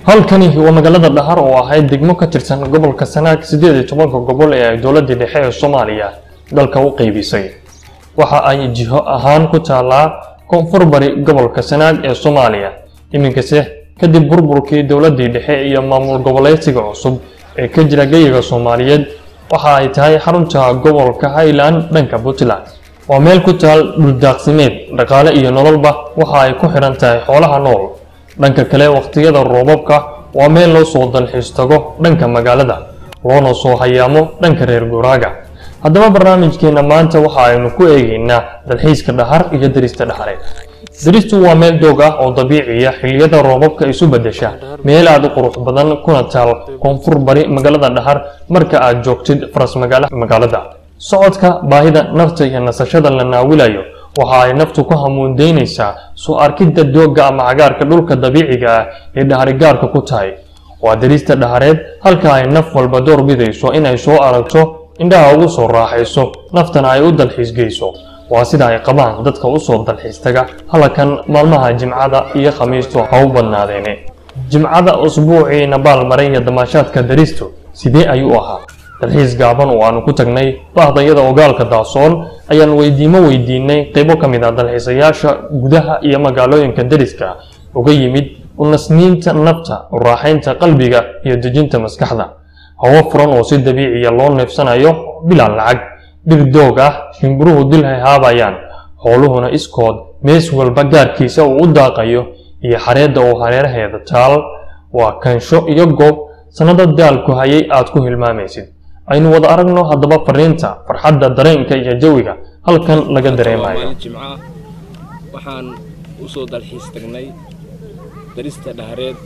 halkani waa magaalada Dhahar oo ahayd degmo ka tirsan gobolka Sanaag 18 gobol ee dawladda dhexe ee Soomaaliya dalka u qaybisay waxa ay jiho ahaan ku taalaa koonfur bari gobolka Sanaag ee Soomaaliya iminkase kadib burburkii dawladda dhexe iyo maamul goboleedsiga cusub ee ka jira geeyiga Soomaaliyeed waxa ay tahay xarunta gobolka Highland dhanka Puntland waa meel ku taal dhul daaqsimeed dhaqaale iyo nololba waxa ay ku xiran tahay xoolaha nool dhanka kale waqtiyada roobabka waa meel loo soo dalxiis tago dhanka magaalada loona soo hayaamo dhanka reer Guraaga haddaba barnaamijkeena maanta waxa aynu ku eegaynaa dalxiiska Dhahar iyo darista Dhahareed daristu waa meel doog ah oo dabiici ah xilliyada roobabka isu bedesha meel aad u qurux badan kuna taal koonfur bari magaalada Dhahar marka aad joogtid faras magaalada socodka baahida nafta iyo nasashada la naawilayo waxa ay naftu ku hamuundeynaysaa soo arkida dooga ama cagaarka dhulka dabiiciga ah ee Dhaharigaarka ku tahay waa darista Dhahareed halka ay naf walba door bidayso in ay soo aragto indhaha ugu soo raaxayso naftana ay u dalxiis geyso waa sida ay qabaan dadka u soo dalxiis taga halkan maalmaha Jimcada iyo Khamiistu ha u badnaadeen Jimcada usbuuciina baalmaray damaashaadka daristu sidee ayuu ahaa dalxiis gaaban oo aanu ku tagnay bahdayada ogaalka daasoon ayaan weydiinay qaybo kamid ah dalxiisayaasha gudaha iyo magaalooyinka dariska uga yimid unasniinta nafta raaxaynta qalbiga iyo dejinta maskaxda hawo furan oo si dabiici ah loo neefsanayo bilaan lacag dhir doog ah shimbiruhu dil haabayaan xooluhuna iskood mees walba gaarkiisa uu u daaqayo iyo xareedda oo hareeraheeda taal waa kansho iyo goob sanado daalku hayay aad ku hilmaamaysid aynu wada aragno haddaba fariinta farxadda dareenka iyo jawiga halkan laga dareemayo Jimcaha waxaan u soo dalxiis tagnay darista Dhahareed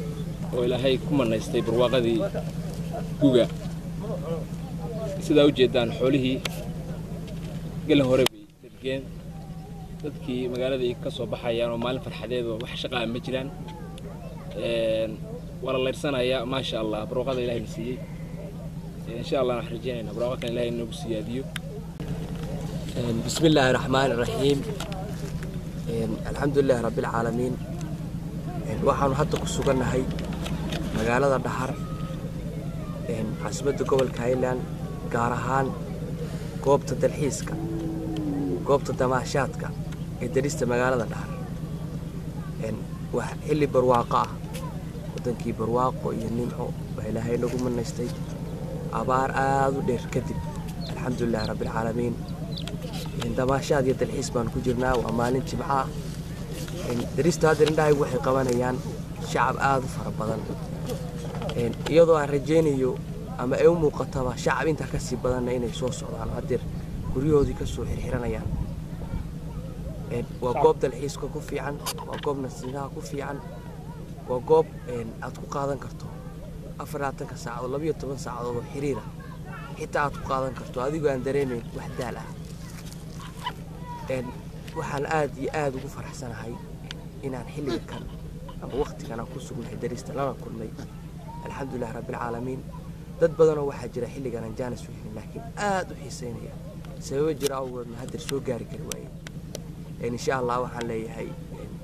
oo Ilaahay ku manaystay barwaaqadii guga sida u jeedaan xoolihii gal hore bay dadkeen dadkii magaalada ka soo baxayaan oo maalin farxadeed oo wax shaqo ah ma jiraan wala leersanaya ma sha Allah barwaaqada Ilaahay siiyay إن شاء الله نحن رجعنا برواقة الله إنه بسياديو. بسم الله الرحمن الرحيم. الحمد لله رب العالمين. waxaan hadda ku sugannahay magaalada Dhahar caasimadda gobolka Highland gaar ahaan goobta dalxiiska goobta damaashaadka ee darista magaalada Dhahar wax xilli barwaaqo ah wadankii barwaaqo iyo nimco baa Ilaahay nagu manaystay abaar aad u dheer kadib alxamdulillah rabbil caalamiin damaashaad iyo dalxiis baan ku jirnaa waa maalin jimca darista hadda indhahay waxay qabanayaan shacab aad u fara badan iyadoo aan rajaynayo ama ay u muuqataba shacab inta ka sii badan inay soo socdaan hadir guryahoodii ka soo xirxiranayaan waa goob dalxiiska ku fiican waa goob nasiinaha ku fiican waa goob aad ku qaadan karto 40 saacadood 12 saacadood oo xiriir ah xitaa aad ku qaadan karto adigoo aan dareemeyn wax daal ah waxaan aad iyo aad ugu faraxsanahay inaan xilliga kan ama waqtigan aan ku sugnahay darista lana kulmay alxamdulillah rabbil caalamiin dad badan oo waxa jira xilligan aan jaanis u helin laakiin aad u xiiseynaya sabab jira awgeed ma hadir soo gaari kari waayay insha Allah waxaan leeyahay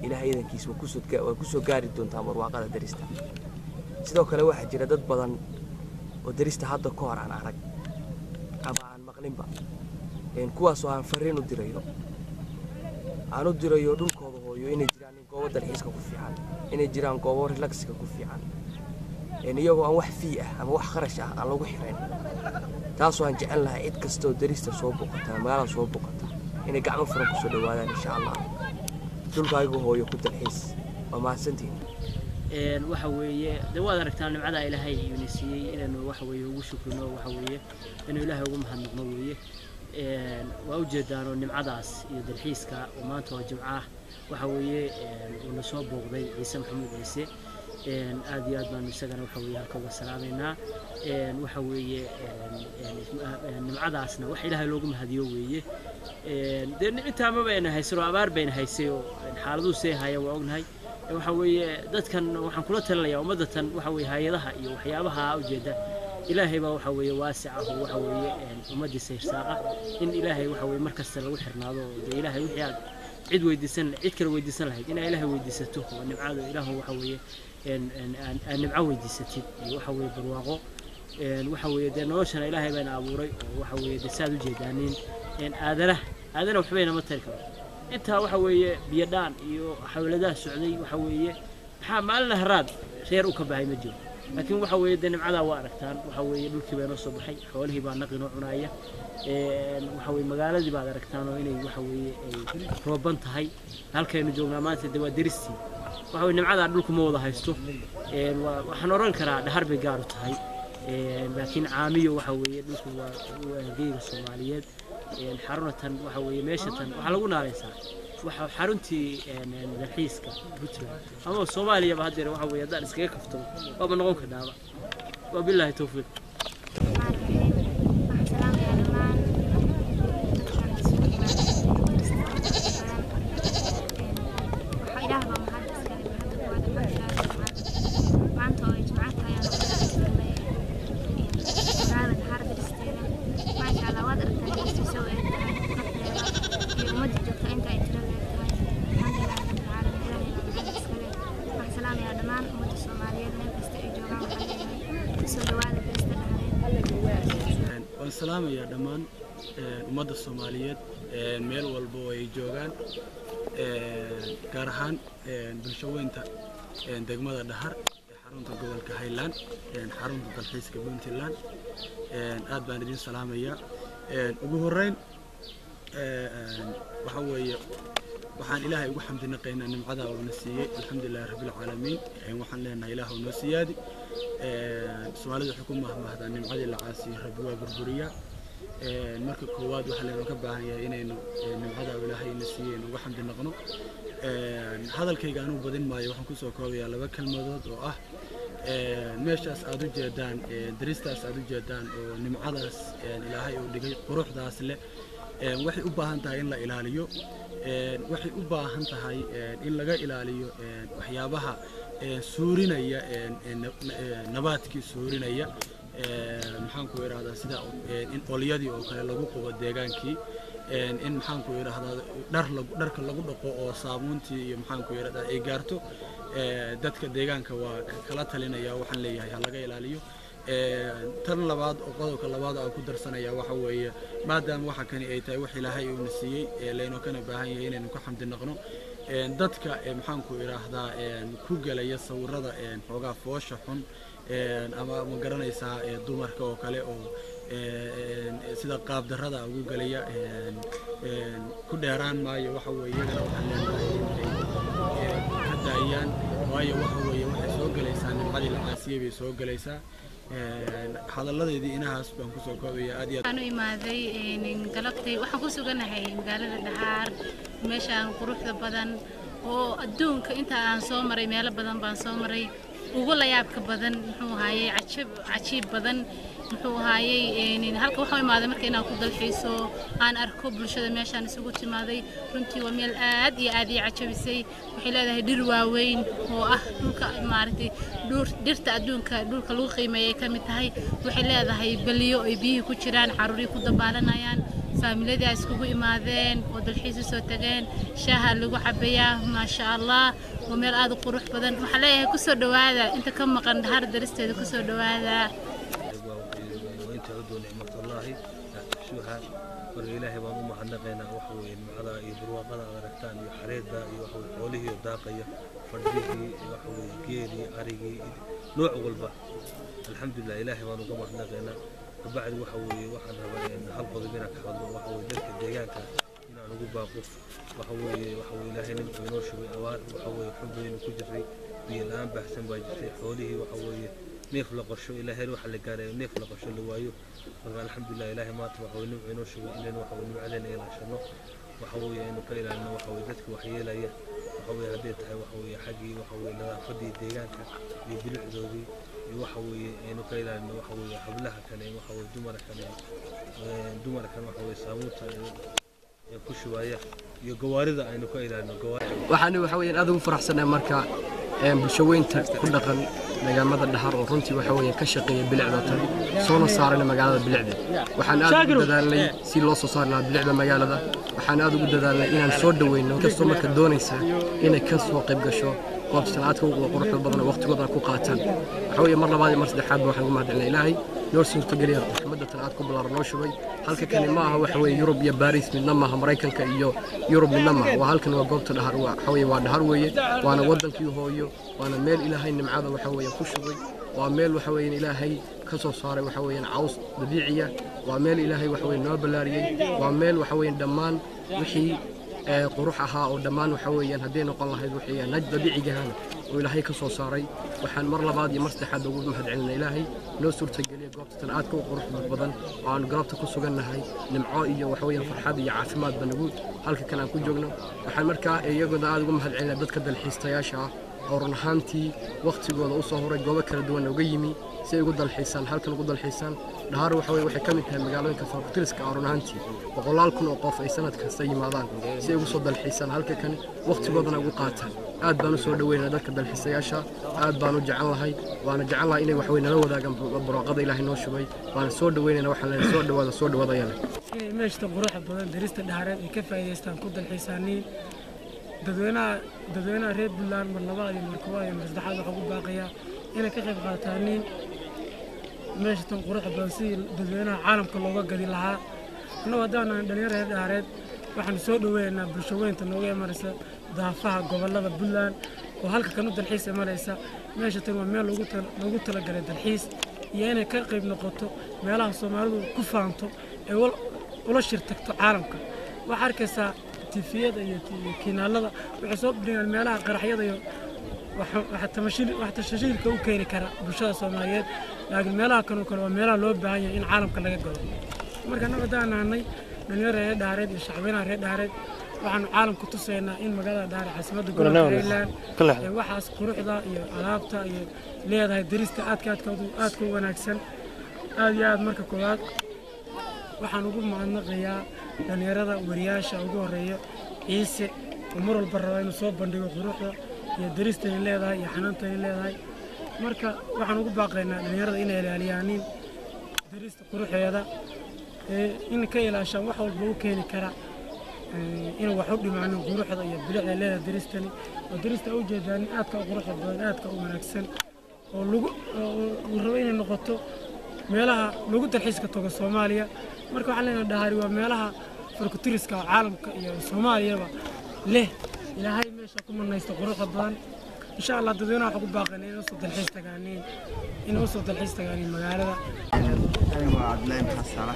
ilaahay idankiisa waa ku soo gaari doontaa barwaaqada darista sidoo kale waxa jira dad badan oo darista hadda ka hor aan arag ama aan maqlinba kuwaas oo aan fariin u dirayo aan u dirayo dhulkooda hooyo inay jiraan goobo dalxiiska ku fiican inay jiraan goobo relaxka ku fiican iyagoo aan wax fii ah ama wax kharash ah aan lagu xireyn taasoo aan jecel lahay cid kasta oo darista soo boqota magaalada soo boqota inay gacmo furan ku soo dhawaadaan insha Allah dhulkaaga hooyo ku dalxiis waa mahadsantiin waxa weeye dawaad aragtaan nimcada Ilaahay uu siiyay inaan waxa weeye ugu shukrino waxa weeye inuu Ilaahay ugu mahadnaqno weeye waa u jeedaano nimcadaas iyo dalxiiska oo maanta oo jimca waxa weeye uu soo booqday Ciise Maxamuud Ciise aad iyo aad baan isagana waxa weeye halka uga salaameynaa waxa weeye nimcadaasna wax Ilaahay loogu mahadiyo weeye inta ma bayna haysro abaar bayna haysay oo xaaladdu see haya waa ognahay waxa weeye dadkan waxaan kula talinayaa ummadatan waxa weeye hay'adaha iyo waxyaabaha u jeeda إلهي بقى وحوي واسع وحوي ومدي سير ساقة إن إلهي وحوي مركز سلوي حرناضو إلهي وحياد عيد ويدسن عيد كل ويدسن لهيد إن إلهي ويدسته ونبعاد إلهه وحوي إن نبعاد ويدسته وحوي برواقه وحوي دنوشنا إلهي بين أبوري وحوي دساد الجيدانين إن هذا وحبينا متركه أنت وحوي بيدان يحول ده السعودي وحوي حمل هراد خير وكبهاي مجيء لكن وحوي دين معدا واركتان وحوي دولكي بينو soo baxay xoolihii baa naqino cunaya وحوي magaaladii baad aragtaan oo inay waxaway ay rooban tahay halkaynu joognaa maanta dawaa diristi waxaway nimcada dhulku ma wada haysto waxaan oran karaa Dhahar bay gaar u tahay laakiin caamiyo waxaway dhulku waa geeyga Soomaaliyeed xaruntan waxaway meeshatan waxa lagu naaleysaa waxa xaruntii dalxiiska Puntland ama Soomaaliya ba hadda waxa weeye dad iskaga kafto oo noqon karnaa wabillahi tawfiiq السلام يا دمان ummadda Soomaaliyeed meel walba ay joogan gaar ahaan bulshooyinta degmada Dhahar xarunta gobolka Highland xarunta dalxiiska Puntland aad baan idin salaamayaa ugu horeyn waxa weeye waxaan Ilaahay ugu xamdinaqaynaa nimcada uu na siiyay alxamdulillah rabbil caalamiin waxaan leenahay Ilaahay noo siyaadi Soomaalida xukuumadda mahada nimcada la caasiyo rabbi waa burburiya marka koowaad waxa la ka baahan yahay inaynu nimcada Ilaahay na siiyay ugu xamdinaqno hadalkayga aanu badin maayo waxaan ku soo koobayaa laba kalmadood oo ah meeshaas aad u jeedaan daristaas aad u jeedaan oo nimcadaas Ilaahay uu dhigay quruxdaas leh waxay u baahan tahay in la ilaaliyo waxay u baahan tahay in laga ilaaliyo waxyaabaha suurinaya nabaadkii suurinaya maxaan ku yiraahdaa sida in olyadii oo kale lagu qubo deegaankii in maxaan ku yiraahdaa dharka lagu dhaqo oo saabuuntii iyo maxaan ku yiraahdaa ay gaarto dadka deegaanka waa kala talinaya waxaan leeyahay ha laga ilaaliyo tan labaad oo qodobka labaad aan ku darsanaya waxa weeye maadaama waxa kani ay tahay wax Ilaahay uu nasiiyay leeyno kana baahan yahay inaynu ka xamdi noqono dadka maxaan ku yiraahdaa ku galaya sawirada xoogaa foosha xun ama ma garanaysaa dumarka oo kale oo sida qaab darrada ugu galaya ku dheeraan maayo waxa weeye iyagana waxaan leenahay ka daayaan waayo waxa weeye waxay soo galaysaa nimcadii la caasiyay bay soo galaysaa hadaladeedii inahaas baan ku soo koobaya aad iyo aanu imaaday galabtay waxaan ku suganahay magaalada Dhaxaar meeshaan quruxda badan oo adduunka inta aan soo maray meelo badan baan soo maray ugu la yaabka badan muxuu ahaayay cajiib badan muxuu ahaayay halka waxaan imaaday markii inaan ku dalxiiso aan arko bulshada meeshaan isugu timaaday runtii waa meel aad iyo cajabisay waxay leedahay dhir waaweyn oo ah dhulka maartay dhirta adduunka dhulka lagu qiimeeyay ka mid tahay waxay leedahay baliyo ay biyo ku jiraan caruuri ku dabaalanayaan فاميلادي اسكو imaadeen oo dalxiis soo tageen shaaha lagu cabayaa ma sha Allah ومeel aad u qurux badan waxa leeyahay ku soo dhawaada inta ka maqan Dhaxaar daristeeda ku soo dhawaada inta u doonay martallaahi shuha war ilaahay baan u mahadnaqaynaa waxa weeye macada iyo barwaaqada aad aragtaan iyo xareedda iyo waxa weeye xoolihii daaqaya fadhigii waxa weeye geeli arigii nooc walba alxamdulillah ilaahay baan uga mahadnaqaynaa بعد وحوي واحد هالقضية بينك حضر وحوي ذلك الدجاجة هنا نقول باقف وحوي لهين بينور شوي أوار وحوي حبين وكجري بيلان بحسن باجري حوله وحوي نخلق الشو إلى هيروح اللي قال نخلق الشو اللي وايو الحمد لله إلهي ما وحوي بينور شوي إلى وحوي نوعدين إلى شنو وحوي إنه كيل إنه وحوي ذلك وحيي لا وحوي هديتها وحوي حقي وحوي لا فدي الدجاجة يبلع ذوي وحوي إنه كيلا إنه وحوي حبلها كان وحوي دمر كان وحوي ساموتا يكون شوية يجوارد إنه كيلا إنه جوارد waxaan waxa weeyaan aad ugu faraxsanahay marka bulshaweynta ku dhaqan magaalada Dhaxaar oo runtii waxa weeyaan ka shaqeeya bilicda soo saarana magaalada bilicda waxaan aad ugu dadaalnay si loo soo saaro bilicda magaalada waxaan aad ugu dadaalnay inaan soo dhaweyno kastoo marka doonaysa inay ka soo qayb gasho qoobsan aadka ugu quruxda badan waqtigooda ku qaataan waxa weeye mar labaad mar saddexaad waxaan ugu mahadcelinayaa Ilaahay noo suurto geliya raxmadda aad ku balaaran noo shubay halka kani ma aha waxa weeye Yurub iyo Paris midna ma aha Mareykanka iyo Yurub midna ma waa halkan waa goobta Dhaxaar waxa weeye waa Dhaxaar weeye waana wadankii hooyo waana meel Ilaahay nimcada waxa weeye ku shubay waa meel waxa weeye Ilaahay ka soo saaray waxa weeye caws dabiiciya waa meel Ilaahay waxa weeye noo balaariyay waa meel waxa weeye dhammaan wixii قروح أها أو دمان وحويا هدين وقال الله وحيا نجد بيعجهنا وإلهي كسو صاري وحن مر لبعض يمرس حد وجود مهد علينا إلهي لو صورة الجلية قربت تنعاتك وقروح بالبدن وعن قربت كسو جنا هاي نمعائية وحويا فرحادي عافمات بنقول هلك كان كل جوجنا وحن مركا يجود عاد وجود مهد علينا بدك الحيستياشة أو رنحانتي وقت جود أوصهور الجواب كردونا وجيمي سيقود الحسان هلك نقود الحسان نهار وحوي وحكمت مقالين كفر كتلسك أرنهانتي وقلالكن وقف أي سنة كستي ماذا سيقصد الحسان هلك كان وقت جودنا وقاتها عاد بانو سود وين ذاك الحسياشة عاد بانو جعلها هاي وأنا جعلها إني وحوينا لو ذا جنب براقض إلهي نوشبي وأنا سود وين أنا وحنا سود وهذا يعني ماشي تقروح بدن درست الدهارات يكفي يستان كود الحساني dadweynaha reer Buntland mar labaad iyo mar koowaad iyo mar saddexaad waxa ugu baaqaya inay ka qayb qaataan meesha tan quruxda badan si dadweynaha caalamka looga gadi lahaa annagu haddaan dhalinyaro reer Dhaxaareed waxaan soo dhaweynaa bulshaweynta nooga imanaysa daafaha gobolada Buntland oo halka kan u dalxiis imanaysa meesha tan waa meel loogu talagalay dalxiis iyo inay ka qayb noqoto meelaha Soomaalidu ku faanto ee ula shirtagto caalamka waxa arkaysaa تفيد أي كنالة وحسب بين الملاها قرحية وحتى تشجيل كوكيني كرا بشرة صوماليات لكن الملاها كانوا ملاها لوب بعيا إن عالم كله يقول مركنا بدأنا عني نير ريد دارد الشعبين ريد دارد وعن عالم كتوسينا إن مجال دار عاصمة الجولان وحاس قروح ذا علابته ليه ذا درست آتكو وناكسن هذه مركب كوات waxaan ugu mahadnaqayaa dhalinyarada wariyaasha ugu horeeya ciise umar walba inuu soo bandhigo quruxda iyo darista ay leedahay iyo xanaanta ay leedahay marka waxaan ugu baaqaynaa dhalinyarada inay ilaaliyaan darista quruxeeda in ka ilaashaan wax walba u keeni kara inuu wax u dhimaanin quruxda iyo bilicda leedahay daristani oo darista u jeedaan aadka u quruxda badan aadka u wanaagsan oo lagu rabo inay noqoto meelaha lagu dalxiiska tago Soomaaliya marka waxaan leenahay Dhahar waa meelaha farkutiriska caalamka iyo Soomaaliyaba leh ilaahay meesha ku manaysto quruxda badan insha Allah dadweynaha waxa ku baaqan inay soo dalxiis tagaaniin magaalada waa Abdullahi Xasara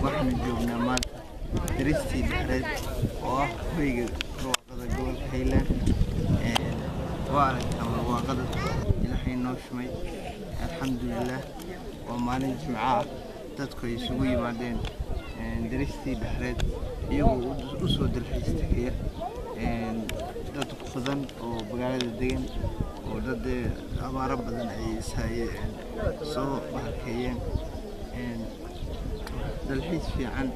waxaan joognaa maanta daristii Dhahreed oo ah hoyga barwaaqada gobolka Highland waa aragtaa barwaaqada ilaahay noo shumay alxamdulillah waa maalin jimca dadku isugu yimaadeen daristii Dhahreed iyagoo u soo dalxiis tagaya dad badan oo magaalada degan oo dad abaaro badan ay soo bahalkeeyeen dalxiis fiican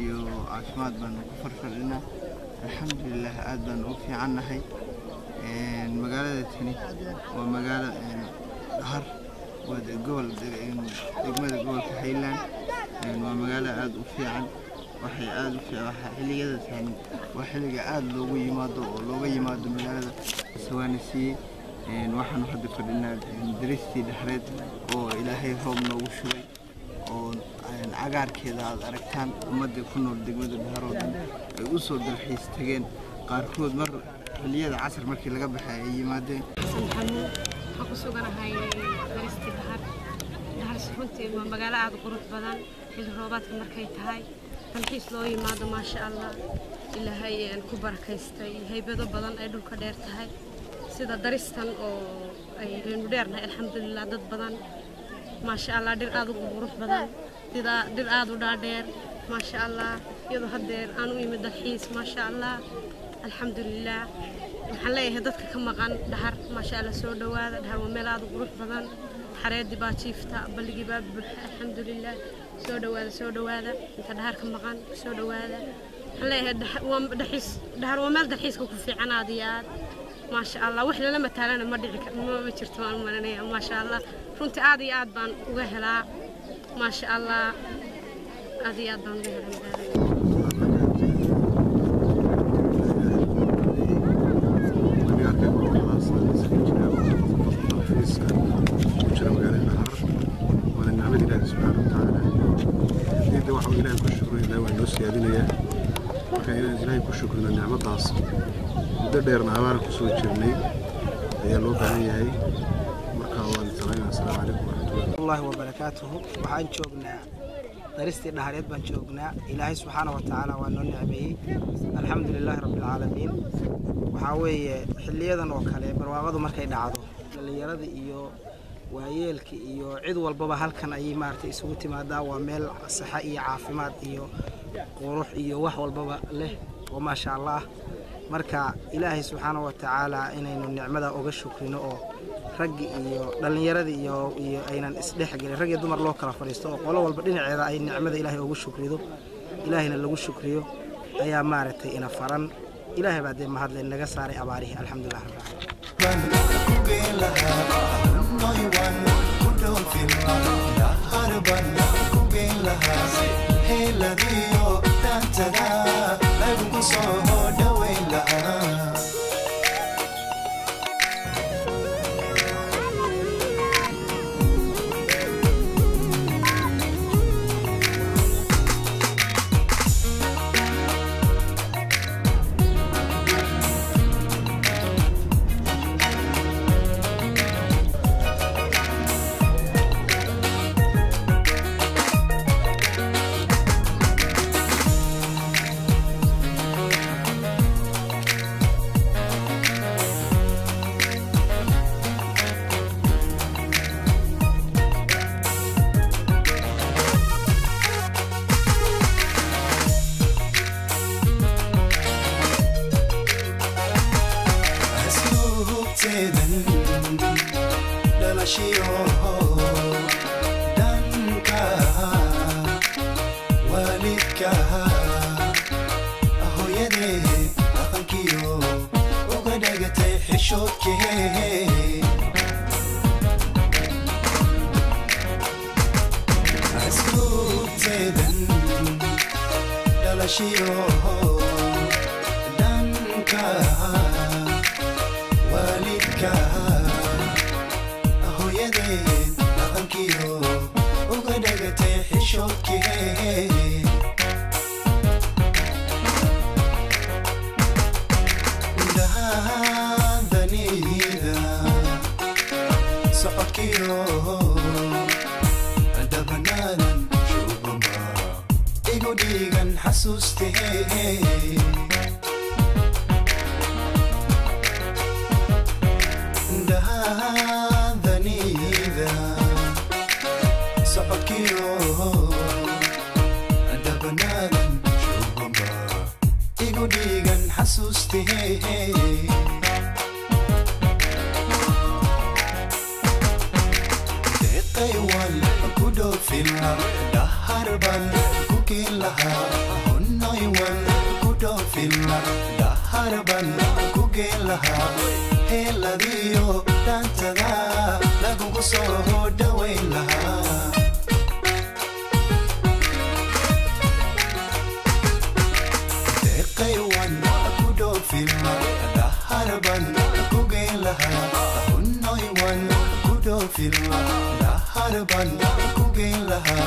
iyo caafimaad baan ku farfadhinaa alxamdulillah aad baan u fiicannahay magaalada tani waa magaalo Dhahar waa degmada gobolka Highland waa magaalo aad u fiican waxay aad u fiican xilligada tani waa xilliga aad loogu yimaado magaalada Sawanasiye waxaan hadda fadhinaa daristii Dhahreed oo ilaahay roob noogu shubay oo cagaarkeeda aad aragtaan ummadda ku nool degmada Dhahar oo dhan ay u soo dalxiis tageen qaarkood mar xilliyada casar markii laga baxay ay yimaadeen waxaan ku suganahay daristii Dhahar runtii waa magaalo aad u qurux badan xilli roobaadka markay tahay dalxiis loo yimaado maasha Allah ilaahay ku barakaystay haybado badan ay dhulka dheer tahay sida daristan oo ay reenu dheernahay alxamdulillah dad badan maasha Allah dhir aad u qurux badan dhir aad u dhaadheer maasha Allah iyadoo hadeer aan u imid dalxiis maasha Allah alxamdulillah waxaan leeyahay dadka ka maqan Dhahar maasha Allah soo dhawaada Dhahar waa meel aad u qurux badan xareedii baa jiifta balligii baa buuxa alxamdulillah soo dhawaada inta Dhahar ka maqan soo dhawaada waxaan leeyahay Dhahar waa meel dalxiiska ku fiican aad iyo aad maasha Allah wax lala mataalana ma jirto aan maranaya maasha Allah runtii aad iyo aad baan uga helaa maasha Allah aad iyo aad baan uga helaa إلهي كشكرنا النعمة داس مديرنا عبارة كسوة جرني هي لوكا هي مركوان السلام عليكم ورحمة الله وبركاته وحان شوقنا درستي نهاريت بان شوقنا إلهي سبحانه وتعالى وأنه نعمه الحمد لله رب العالمين وحاوي حليدا وكالي برواغضو مركي دعادو اللي يرد إيو waayeelka iyo cid walbaba halkan ay maartay isugu timaadaa waa meel saxa iyo caafimaad iyo qurux iyo wax walbaba leh oo ma sha Allah marka Ilaahay subhanahu wa ta'ala inaynu nicmada uga shukrino oo rag iyo dhalinyarada iyo aynan isdhexgalin rag iyo dumar loo kala fariisto oo qolo walba dhinaceeda ay nicmada Ilaahay uga shukrido Ilaahayna lagu shukriyo ayaa maartay ina faran Ilaahay baad mahadleen naga saaray abaarihi alxamdulillah deedan dhalashiyo dhanka waalidka hooyadeed dhaqankiyo uga dhagatay xishoodkee danida socodkiyo dabanaadan shubamba igu dhiigan xasuustee danida socodkiyo dabanaadan shubamba igu dhiigan xasuustee kudofila daharban kukilaha honnoywan kudofila daharban kukilaha heladiyo dhantada lagugu soo dhawayn lahaa deeqaywan kudofila daharban kukilaha honnoywan kudofila daharban kukilaha